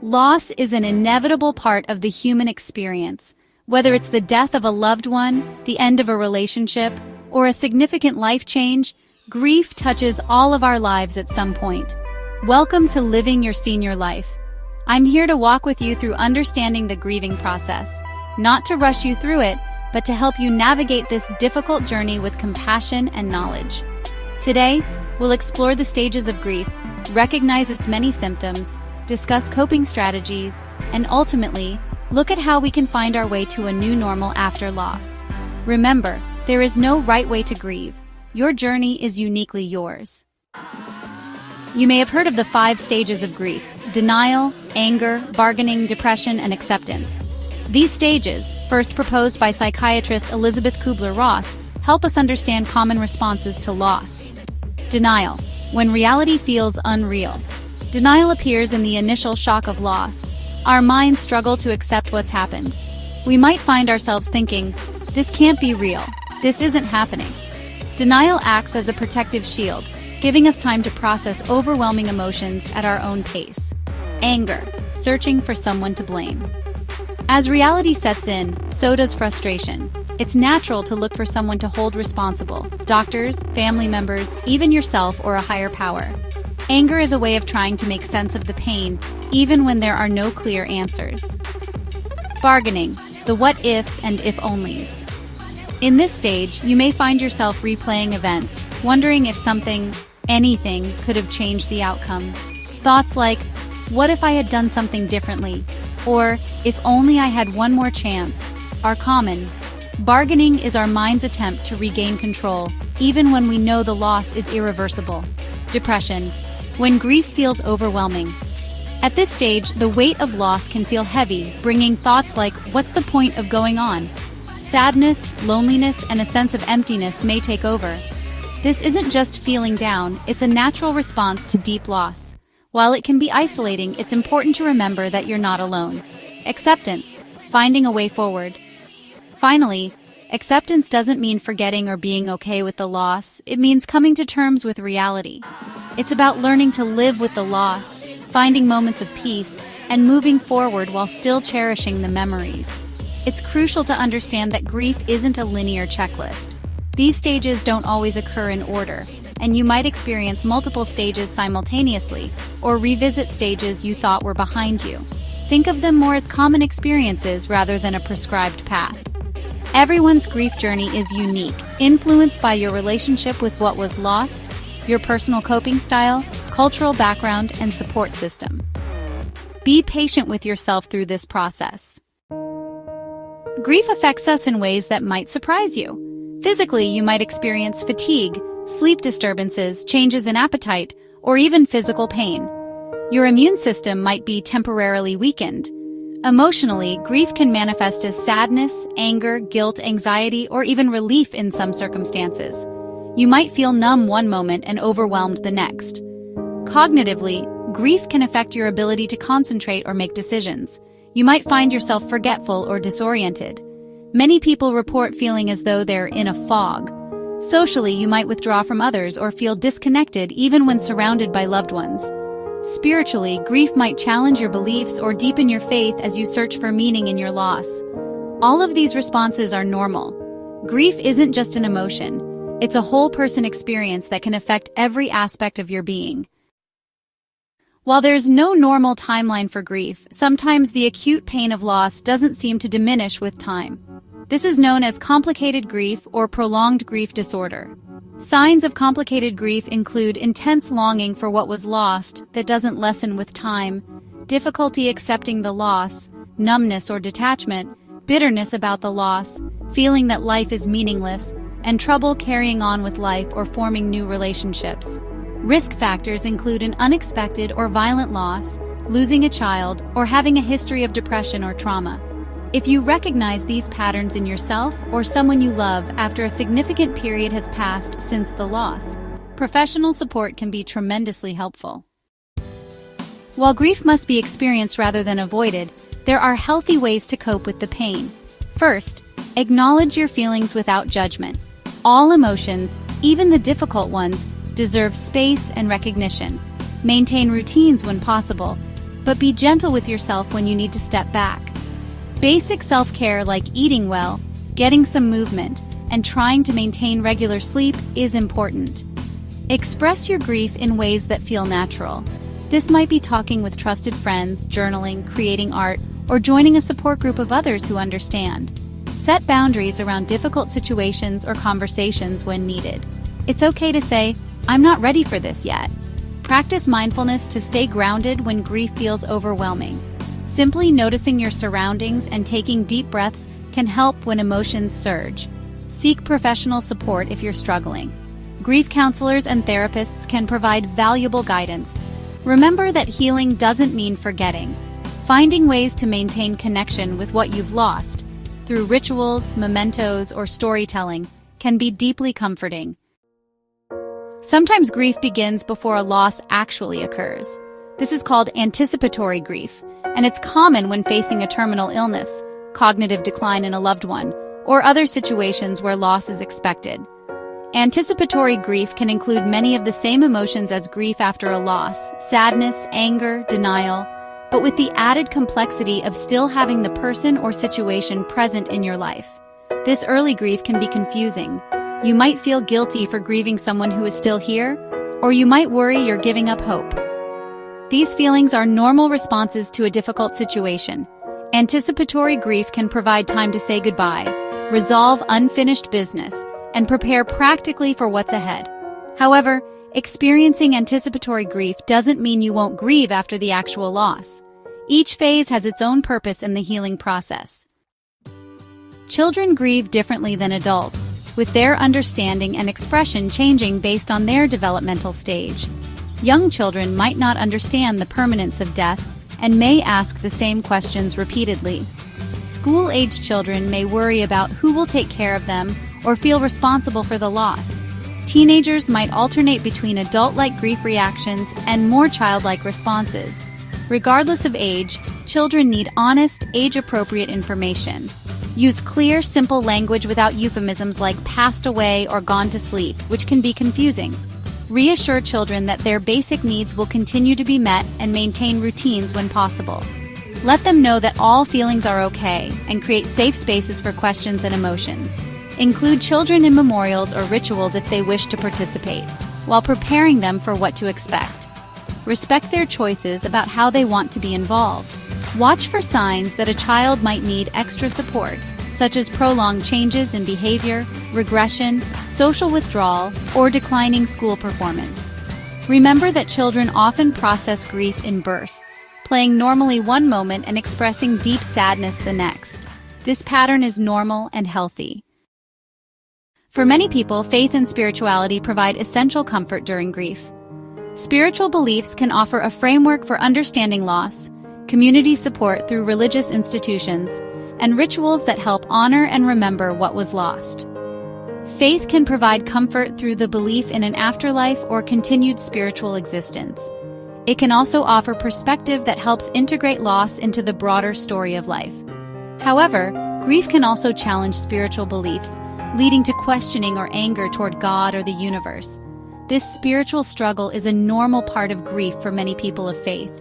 Loss is an inevitable part of the human experience. Whether it's the death of a loved one, the end of a relationship, or a significant life change, grief touches all of our lives at some point. Welcome to Living Your Senior Life. I'm here to walk with you through understanding the grieving process, not to rush you through it, but to help you navigate this difficult journey with compassion and knowledge. Today, we'll explore the stages of grief, recognize its many symptoms, discuss coping strategies, and ultimately, look at how we can find our way to a new normal after loss. Remember, there is no right way to grieve. Your journey is uniquely yours. You may have heard of the 5 stages of grief: denial, anger, bargaining, depression, and acceptance. These stages, first proposed by psychiatrist Elizabeth Kubler-Ross, help us understand common responses to loss. Denial, when reality feels unreal. Denial appears in the initial shock of loss. Our minds struggle to accept what's happened. We might find ourselves thinking, "This can't be real. This isn't happening." Denial acts as a protective shield, giving us time to process overwhelming emotions at our own pace. Anger, searching for someone to blame. As reality sets in, so does frustration. It's natural to look for someone to hold responsible: doctors, family members, even yourself or a higher power. Anger is a way of trying to make sense of the pain, even when there are no clear answers. Bargaining, the what-ifs and if-onlys. In this stage, you may find yourself replaying events, wondering if anything could have changed the outcome. Thoughts like, "What if I had done something differently?" or "If only I had one more chance," are common. Bargaining is our mind's attempt to regain control, even when we know the loss is irreversible. Depression, when grief feels overwhelming. At this stage, the weight of loss can feel heavy, bringing thoughts like, "What's the point of going on?" Sadness, loneliness, and a sense of emptiness may take over. This isn't just feeling down, it's a natural response to deep loss. While it can be isolating, it's important to remember that you're not alone. Acceptance, finding a way forward. Finally, acceptance doesn't mean forgetting or being okay with the loss, it means coming to terms with reality. It's about learning to live with the loss, finding moments of peace, and moving forward while still cherishing the memories. It's crucial to understand that grief isn't a linear checklist. These stages don't always occur in order, and you might experience multiple stages simultaneously, or revisit stages you thought were behind you. Think of them more as common experiences rather than a prescribed path. Everyone's grief journey is unique, influenced by your relationship with what was lost, your personal coping style, cultural background, and support system. Be patient with yourself through this process. Grief affects us in ways that might surprise you. Physically, you might experience fatigue, sleep disturbances, changes in appetite, or even physical pain. Your immune system might be temporarily weakened. Emotionally, grief can manifest as sadness, anger, guilt, anxiety, or even relief in some circumstances. You might feel numb one moment and overwhelmed the next. Cognitively, grief can affect your ability to concentrate or make decisions. You might find yourself forgetful or disoriented. Many people report feeling as though they're in a fog. Socially, you might withdraw from others or feel disconnected even when surrounded by loved ones. Spiritually, grief might challenge your beliefs or deepen your faith as you search for meaning in your loss. All of these responses are normal. Grief isn't just an emotion. It's a whole-person experience that can affect every aspect of your being. While there's no normal timeline for grief, sometimes the acute pain of loss doesn't seem to diminish with time. This is known as complicated grief or prolonged grief disorder. Signs of complicated grief include intense longing for what was lost that doesn't lessen with time, difficulty accepting the loss, numbness or detachment, bitterness about the loss, feeling that life is meaningless, and trouble carrying on with life or forming new relationships. Risk factors include an unexpected or violent loss, losing a child, or having a history of depression or trauma. If you recognize these patterns in yourself or someone you love after a significant period has passed since the loss, professional support can be tremendously helpful. While grief must be experienced rather than avoided, there are healthy ways to cope with the pain. First, acknowledge your feelings without judgment. All emotions, even the difficult ones, deserve space and recognition. Maintain routines when possible. but be gentle with yourself when you need to step back. Basic self-care like eating well, getting some movement, and trying to maintain regular sleep is important. Express your grief in ways that feel natural. This might be talking with trusted friends, journaling, creating art, or joining a support group of others who understand. Set boundaries around difficult situations or conversations when needed. It's okay to say, "I'm not ready for this yet." Practice mindfulness to stay grounded when grief feels overwhelming. Simply noticing your surroundings and taking deep breaths can help when emotions surge. Seek professional support if you're struggling. Grief counselors and therapists can provide valuable guidance. Remember that healing doesn't mean forgetting. Finding ways to maintain connection with what you've lost, through rituals, mementos, or storytelling, can be deeply comforting. Sometimes grief begins before a loss actually occurs. This is called anticipatory grief, and it's common when facing a terminal illness, cognitive decline in a loved one, or other situations where loss is expected. Anticipatory grief can include many of the same emotions as grief after a loss: sadness, anger, denial, but with the added complexity of still having the person or situation present in your life. This early grief can be confusing. You might feel guilty for grieving someone who is still here, or you might worry you're giving up hope. These feelings are normal responses to a difficult situation. Anticipatory grief can provide time to say goodbye, resolve unfinished business, and prepare practically for what's ahead. However, experiencing anticipatory grief doesn't mean you won't grieve after the actual loss. Each phase has its own purpose in the healing process. Children grieve differently than adults, with their understanding and expression changing based on their developmental stage. Young children might not understand the permanence of death and may ask the same questions repeatedly. School-aged children may worry about who will take care of them or feel responsible for the loss. Teenagers might alternate between adult-like grief reactions and more childlike responses. Regardless of age, children need honest, age-appropriate information. Use clear, simple language without euphemisms like passed away or gone to sleep, which can be confusing. Reassure children that their basic needs will continue to be met and maintain routines when possible. Let them know that all feelings are okay and create safe spaces for questions and emotions. Include children in memorials or rituals if they wish to participate, while preparing them for what to expect. Respect their choices about how they want to be involved. Watch for signs that a child might need extra support, such as prolonged changes in behavior, regression, social withdrawal, or declining school performance. Remember that children often process grief in bursts, playing normally one moment and expressing deep sadness the next. This pattern is normal and healthy. For many people, faith and spirituality provide essential comfort during grief. Spiritual beliefs can offer a framework for understanding loss, community support through religious institutions, and rituals that help honor and remember what was lost. Faith can provide comfort through the belief in an afterlife or continued spiritual existence. It can also offer perspective that helps integrate loss into the broader story of life. However, grief can also challenge spiritual beliefs, leading to questioning or anger toward God or the universe. This spiritual struggle is a normal part of grief for many people of faith.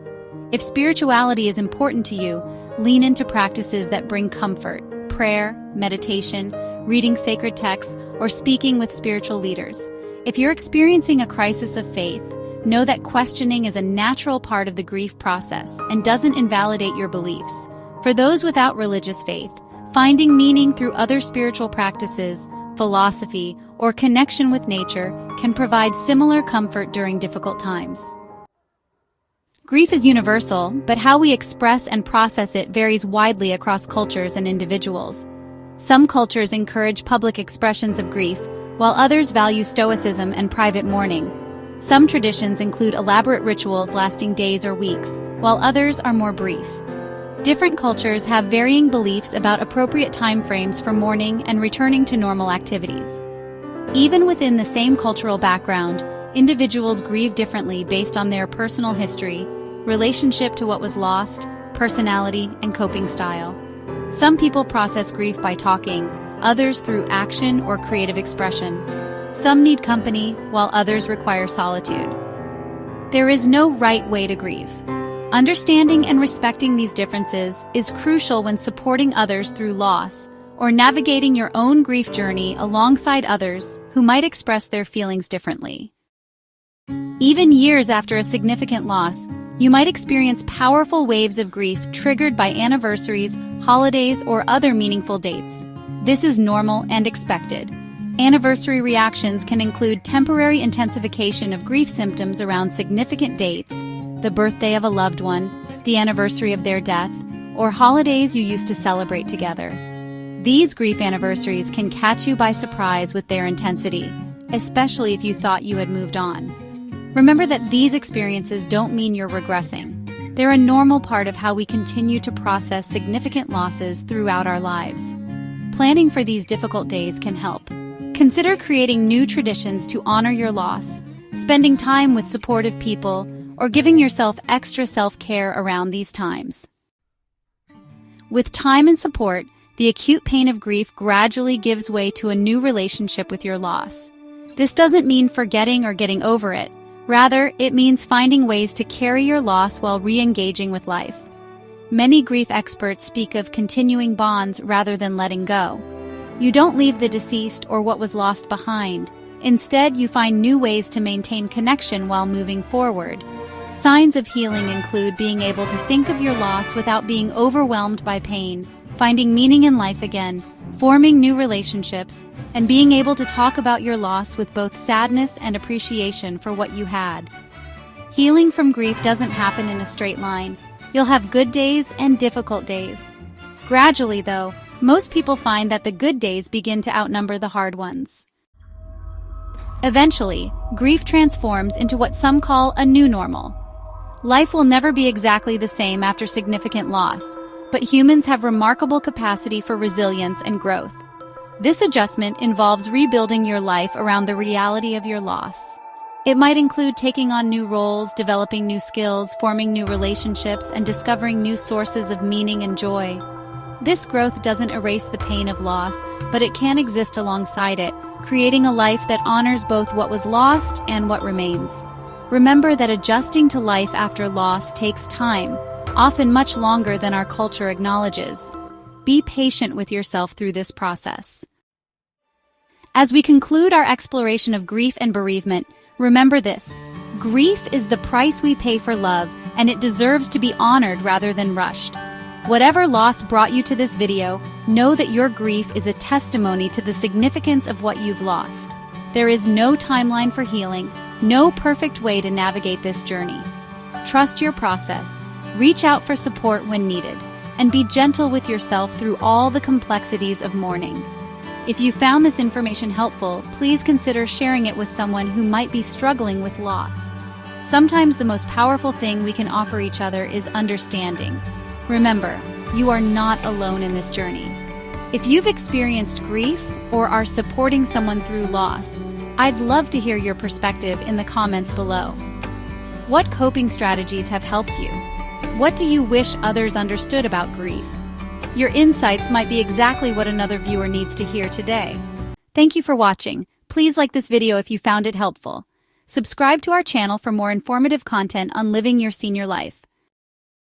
If spirituality is important to you, lean into practices that bring comfort: prayer, meditation, reading sacred texts, or speaking with spiritual leaders. If you're experiencing a crisis of faith, know that questioning is a natural part of the grief process and doesn't invalidate your beliefs. For those without religious faith, finding meaning through other spiritual practices, philosophy, or connection with nature can provide similar comfort during difficult times. Grief is universal, but how we express and process it varies widely across cultures and individuals. Some cultures encourage public expressions of grief, while others value stoicism and private mourning. Some traditions include elaborate rituals lasting days or weeks, while others are more brief. Different cultures have varying beliefs about appropriate time frames for mourning and returning to normal activities. Even within the same cultural background, individuals grieve differently based on their personal history, relationship to what was lost, personality, and coping style. Some people process grief by talking, others through action or creative expression. Some need company, while others require solitude. There is no right way to grieve. Understanding and respecting these differences is crucial when supporting others through loss or navigating your own grief journey alongside others who might express their feelings differently. Even years after a significant loss, you might experience powerful waves of grief triggered by anniversaries, holidays, or other meaningful dates. This is normal and expected. Anniversary reactions can include temporary intensification of grief symptoms around significant dates, the birthday of a loved one, the anniversary of their death, or holidays you used to celebrate together. These grief anniversaries can catch you by surprise with their intensity, especially if you thought you had moved on. Remember that these experiences don't mean you're regressing. They're a normal part of how we continue to process significant losses throughout our lives. Planning for these difficult days can help. Consider creating new traditions to honor your loss, spending time with supportive people, or giving yourself extra self-care around these times. With time and support, the acute pain of grief gradually gives way to a new relationship with your loss. This doesn't mean forgetting or getting over it. Rather, it means finding ways to carry your loss while re-engaging with life. Many grief experts speak of continuing bonds rather than letting go. You don't leave the deceased or what was lost behind. Instead, you find new ways to maintain connection while moving forward. Signs of healing include being able to think of your loss without being overwhelmed by pain, finding meaning in life again, forming new relationships, and being able to talk about your loss with both sadness and appreciation for what you had. Healing from grief doesn't happen in a straight line. You'll have good days and difficult days. Gradually, though, most people find that the good days begin to outnumber the hard ones. Eventually, grief transforms into what some call a new normal. Life will never be exactly the same after significant loss, but humans have remarkable capacity for resilience and growth. This adjustment involves rebuilding your life around the reality of your loss. It might include taking on new roles, developing new skills, forming new relationships, and discovering new sources of meaning and joy. This growth doesn't erase the pain of loss, but it can exist alongside it, creating a life that honors both what was lost and what remains. Remember that adjusting to life after loss takes time, often much longer than our culture acknowledges. Be patient with yourself through this process. As we conclude our exploration of grief and bereavement, remember this: grief is the price we pay for love, and it deserves to be honored rather than rushed. Whatever loss brought you to this video, know that your grief is a testimony to the significance of what you've lost. There is no timeline for healing, no perfect way to navigate this journey. Trust your process, reach out for support when needed, and be gentle with yourself through all the complexities of mourning. If you found this information helpful, please consider sharing it with someone who might be struggling with loss. Sometimes the most powerful thing we can offer each other is understanding. Remember, you are not alone in this journey. If you've experienced grief or are supporting someone through loss, I'd love to hear your perspective in the comments below. What coping strategies have helped you? What do you wish others understood about grief? Your insights might be exactly what another viewer needs to hear today. Thank you for watching. Please like this video if you found it helpful. Subscribe to our channel for more informative content on living your senior life.